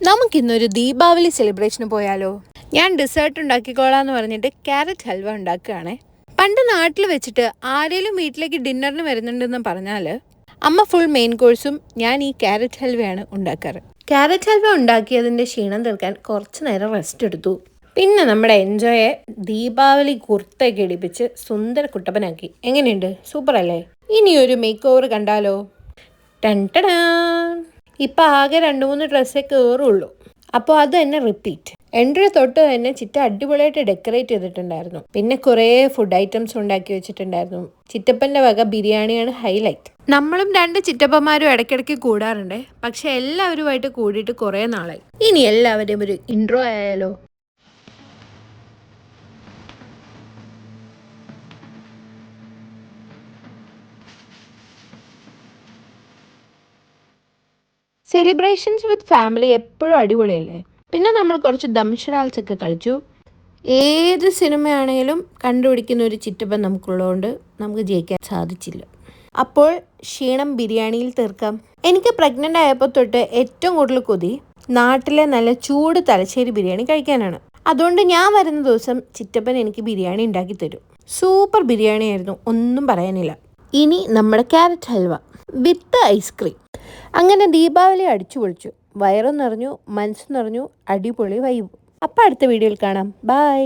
നമുക്കിന്നൊരു ദീപാവലി സെലിബ്രേഷന് പോയാലോ? ഞാൻ ഡെസേർട്ട് ഉണ്ടാക്കിക്കോളാന്ന് പറഞ്ഞിട്ട് ക്യാരറ്റ് ഹൽവ ഉണ്ടാക്കുകയാണേ. പണ്ട് നാട്ടിൽ വെച്ചിട്ട് ആരെങ്കിലും വീട്ടിലേക്ക് ഡിന്നറിന് വരുന്നുണ്ടെന്ന് പറഞ്ഞാൽ അമ്മ ഫുൾ മെയിൻ കോഴ്സും ഞാൻ ഈ ക്യാരറ്റ് ഹൽവയാണ് ഉണ്ടാക്കാറ്. ക്യാരറ്റ് ഹൽവ ഉണ്ടാക്കിയതിൻ്റെ ക്ഷീണം തീർക്കാൻ കുറച്ച് നേരം റെസ്റ്റ് എടുത്തു. പിന്നെ നമ്മുടെ എൻജോയെ ദീപാവലി കുർത്തയൊക്കെ ഇടിപ്പിച്ച് സുന്ദര കുട്ടപ്പനാക്കി. എങ്ങനെയുണ്ട്? സൂപ്പർ അല്ലേ? ഇനി ഒരു മേക്ക് ഓവർ കണ്ടാലോ? ടൺടടാ! ഇപ്പം ആകെ 2-3 ഡ്രസ്സേ കയറുള്ളൂ. അപ്പോൾ അത് തന്നെ റിപ്പീറ്റ്. എൻട്രി തൊട്ട് തന്നെ ചിറ്റ അടിപൊളിയായിട്ട് ഡെക്കറേറ്റ് ചെയ്തിട്ടുണ്ടായിരുന്നു. പിന്നെ കുറേ ഫുഡ് ഐറ്റംസ് ഉണ്ടാക്കി വെച്ചിട്ടുണ്ടായിരുന്നു. ചിറ്റപ്പൻ്റെ വക ബിരിയാണിയാണ് ഹൈലൈറ്റ്. നമ്മളും 2 ചിറ്റപ്പന്മാരും ഇടയ്ക്കിടയ്ക്ക് കൂടാറുണ്ട്. പക്ഷെ എല്ലാവരുമായിട്ട് കൂടിയിട്ട് കുറേ നാളായി. ഇനി എല്ലാവരെയും ഒരു ഇൻട്രോ ആയാലോ? സെലിബ്രേഷൻസ് വിത്ത് ഫാമിലി എപ്പോഴും അടിപൊളിയല്ലേ? പിന്നെ നമ്മൾ കുറച്ച് ദംഷറാൽസ് ഒക്കെ കളിച്ചു. ഏത് സിനിമയാണെങ്കിലും കണ്ടുപിടിക്കുന്ന ഒരു ചിറ്റപ്പൻ നമുക്കുള്ളതുകൊണ്ട് നമുക്ക് ജയിക്കാൻ സാധിച്ചില്ല. അപ്പോൾ ക്ഷീണം ബിരിയാണിയിൽ തീർക്കാം. എനിക്ക് പ്രഗ്നൻ്റ് ആയപ്പോൾ തൊട്ട് ഏറ്റവും കൂടുതൽ കൊതി നാട്ടിലെ നല്ല ചൂട് തലശ്ശേരി ബിരിയാണി കഴിക്കാനാണ്. അതുകൊണ്ട് ഞാൻ വരുന്ന ദിവസം ചിറ്റപ്പൻ എനിക്ക് ബിരിയാണി ഉണ്ടാക്കി തരും. സൂപ്പർ ബിരിയാണി ആയിരുന്നു, ഒന്നും പറയാനില്ല. ഇനി നമ്മുടെ ക്യാരറ്റ് ഹൽവ വിത്ത് ഐസ്ക്രീം. അങ്ങനെ ദീപാവലി അടിച്ചു പൊളിച്ചു. വയറും നിറഞ്ഞു, മനസ്സും നിറഞ്ഞു, അടിപൊളി വൈബ്. അപ്പം അടുത്ത വീഡിയോയിൽ കാണാം. ബൈ.